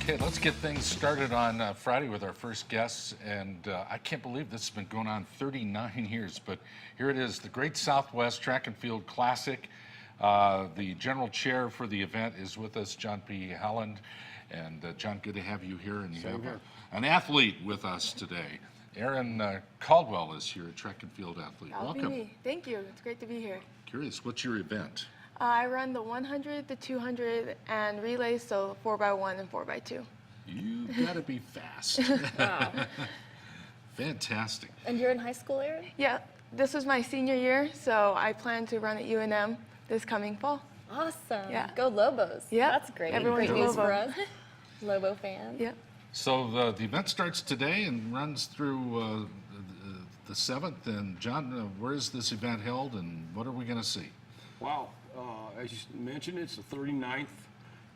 Okay, let's get things started on Friday with our first guests. And I can't believe this has been going on 39 years, but here it is, the Great Southwest Track and Field Classic. The general chair for the event is with us, John P. Haaland. And John, good to have you here. And you have an athlete with us today. Erynn Caldwell is here, a track and field athlete. Welcome. Be me. Thank you. It's great to be here. Curious, what's your event? I run the 100, the 200, and relays, so 4x1 and 4x2. You gotta be fast. Wow. Fantastic. And you're in high school, Erynn? Yeah, this was my senior year, so I plan to run at UNM this coming fall. Awesome. Yeah. Go Lobos. Yeah. That's great. Everyone's Great a news Lobo. for us. Lobo fans. Yeah. So the event starts today and runs through the 7th. And John, where is this event held and what are we gonna see? Wow, as you mentioned, it's the 39th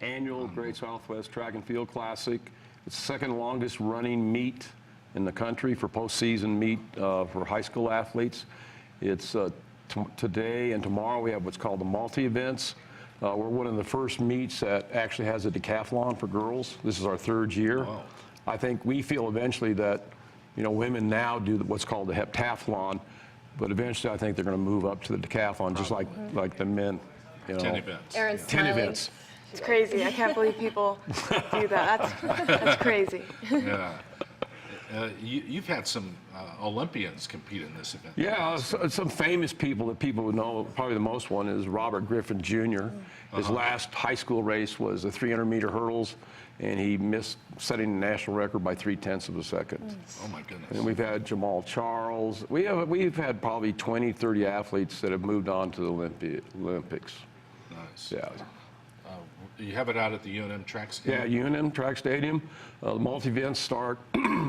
annual Great Southwest Track and Field Classic. It's the second longest running meet in the country for postseason meet for high school athletes. It's today and tomorrow we have what's called the multi-events. We're one of the first meets that actually has a decathlon for girls. This is our 3rd year. Wow. I think we feel eventually that, you know, women now do what's called the heptathlon, but eventually I think they're going to move up to the decathlon, just like the men. You know. 10 events. Erin's 10 smiling. events. It's crazy. I can't believe people do that. That's crazy. Yeah. You've had some Olympians compete in this event. Yeah, some famous people that people would know, probably the most one is Robert Griffin Jr. His last high school race was the 300-meter hurdles, and he missed setting the national record by 0.3 of a second. Oh my goodness. And we've had Jamal Charles. We've had probably 20, 30 athletes that have moved on to the Olympics. Nice. Yeah. You have it out at the UNM track stadium? Yeah, UNM Track Stadium. The multi-events start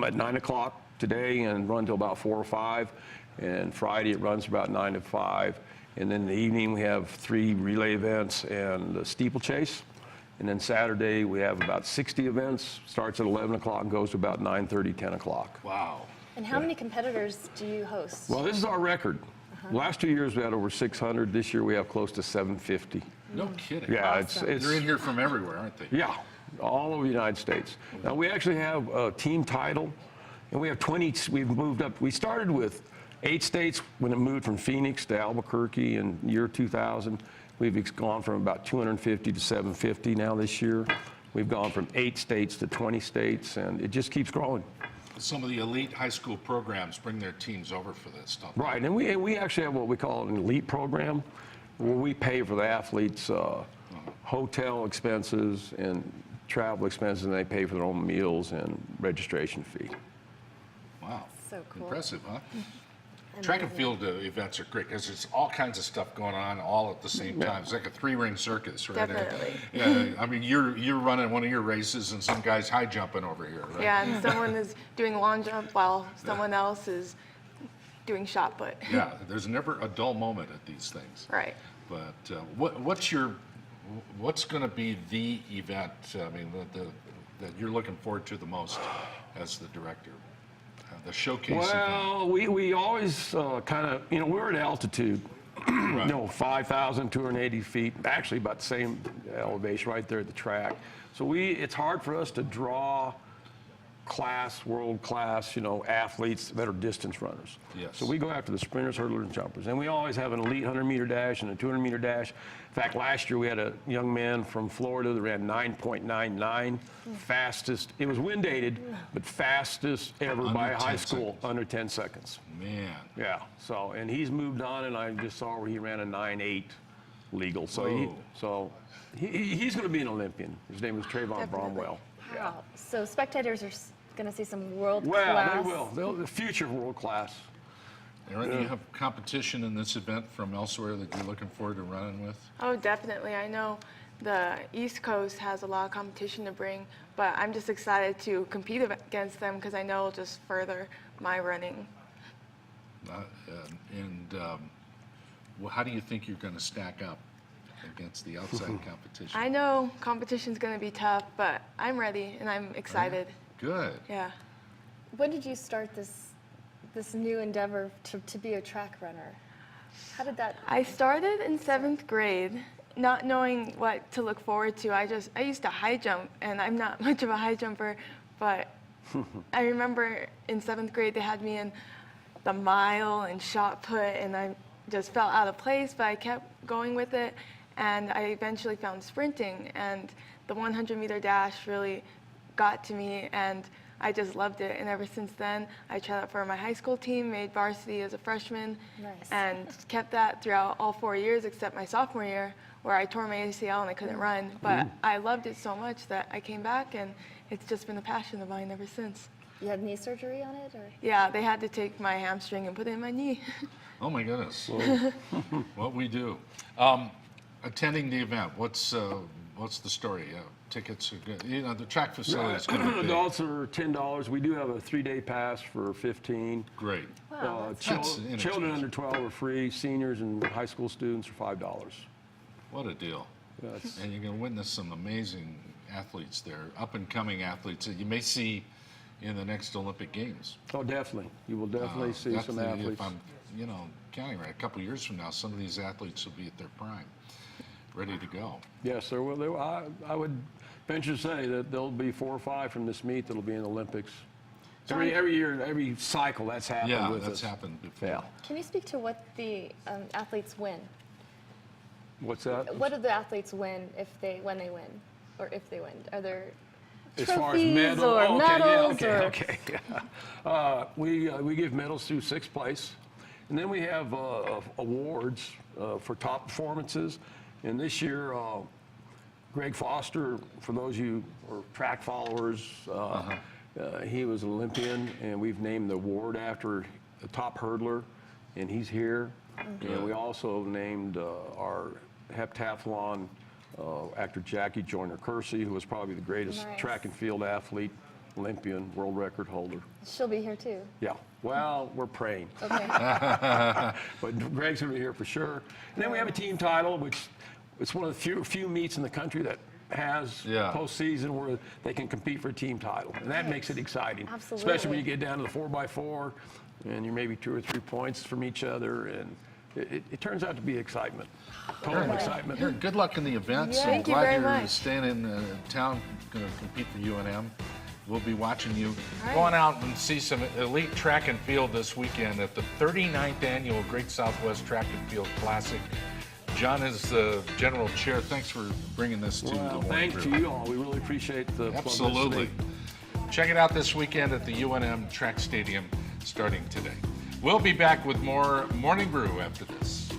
at 9 o'clock today and run till about 4 or 5. And Friday it runs about 9 to 5. And then in the evening we have 3 relay events and the steeplechase. And then Saturday we have about 60 events. Starts at 11 o'clock and goes to about 9:30, 10 o'clock. Wow. And how many competitors do you host? Well, this is our record. Last 2 years we had over 600. This year we have close to 750. No kidding. Yeah, Awesome. it's They're in here from everywhere, aren't they? Yeah, all over the United States. Now, we actually have a team title, and we have 20, we've moved up. We started with 8 states when it moved from Phoenix to Albuquerque in year 2000. We've gone from about 250 to 750 now this year. We've gone from 8 states to 20 states, and it just keeps growing. Some of the elite high school programs bring their teams over for this stuff. Right, and we actually have what we call an elite program, where we pay for the athletes' hotel expenses and travel expenses, and they pay for their own meals and registration fee. Wow. So cool. Impressive, huh? Track and field events are great because there's all kinds of stuff going on all at the same time. It's like a 3-ring circus, right? Definitely. Yeah, I mean, you're running one of your races and some guy's high jumping over here, right? Yeah, and someone is doing long jump while someone else is doing shot put. Yeah, there's never a dull moment at these things. Right. But what's going to be the event? I mean, that you're looking forward to the most as the director, the showcase event. Well, we always kind of, you know, we're at altitude, Right. you know, 5,280 feet, actually about the same elevation right there at the track. So it's hard for us to draw world class, you know, athletes that are distance runners. Yes. So we go after the sprinters, hurdlers, and jumpers. And we always have an elite 100-meter dash and a 200-meter dash. In fact, last year we had a young man from Florida that ran 9.99, fastest. It was wind dated, but fastest ever Under by a high 10 school, seconds. under 10 seconds. Man. Yeah. So, and he's moved on, and I just saw where he ran a 9.8 legal. So Whoa. he's going to be an Olympian. His name was Trayvon Definitely. Bromwell. Wow. So spectators are going to see some world Well, class. they will. They'll, the future world class. Erynn, do you have competition in this event from elsewhere that you're looking forward to running with? Oh, definitely. I know the East Coast has a lot of competition to bring, but I'm just excited to compete against them because I know it'll just further my running. Well, how do you think you're going to stack up against the outside competition? I know competition's going to be tough, but I'm ready and I'm excited. Good. Yeah. When did you start this new endeavor to be a track runner? How did that? I started in 7th grade, not knowing what to look forward to, I used to high jump, and I'm not much of a high jumper, but I remember in 7th grade they had me in the mile and shot put, and I just felt out of place, but I kept going with it, and I eventually found sprinting, and the 100-meter dash really got to me, and I just loved it. And ever since then, I tried out for my high school team, made varsity as a freshman, Nice. and kept that throughout all 4 years except my sophomore year, where I tore my ACL and I couldn't run. But I loved it so much that I came back, and it's just been a passion of mine ever since. You had knee surgery on it, or? Yeah, they had to take my hamstring and put it in my knee. Oh my goodness. What we do. Attending the event, what's the story? Tickets are good. You know, the track facility is going to be big. Adults are $10. We do have a 3-day pass for $15. Great. Wow, That's Children under 12 are free. Seniors and high school students are $5. What a deal. Yes. And you're going to witness some amazing athletes there, up-and-coming athletes that you may see in the next Olympic Games. Oh, definitely. You will definitely see That's some the- athletes. If I'm, counting right, a couple years from now, some of these athletes will be at their prime, ready to go. Yes, there will. I would venture to say that there'll be 4 or 5 from this meet that'll be in the Olympics. Every year, every cycle, that's happened Yeah, with that's us. happened before. Yeah. Can you speak to what the athletes win? What's that? What do the athletes win when they win, or if they win? Are there As far as trophies medal, or okay, medals? yeah, or okay. We give medals through 6th place, and then we have awards for top performances. And this year, Greg Foster, for those of you who are track followers, he was an Olympian, and we've named the award after the top hurdler, and he's here. And we also named our heptathlon actor Jackie Joyner-Kersee, who was probably the greatest Nice. track and field athlete, Olympian, world record holder. She'll be here too. Yeah, well, we're praying. Okay. But Greg's going to be here for sure. And then we have a team title, which it's one of the few meets in the country that has Yeah. postseason where they can compete for a team title. And that makes it exciting. Absolutely. Especially when you get down to the 4x4 and you're maybe 2 or 3 points from each other. And it turns out to be excitement. Total excitement. Erynn, good luck in the events. Yeah. I'm Thank you glad very you're much. staying in town, going to compete for UNM. We'll be watching you. right. Go on out and see some elite track and field this weekend at the 39th Annual Great Southwest Track and Field Classic. John is the general chair. Thanks for bringing this to Well, the Morning thanks Brew. to you all. We really appreciate the Absolutely. publicity. Check it out this weekend at the UNM Track Stadium starting today. We'll be back with more Morning Brew after this.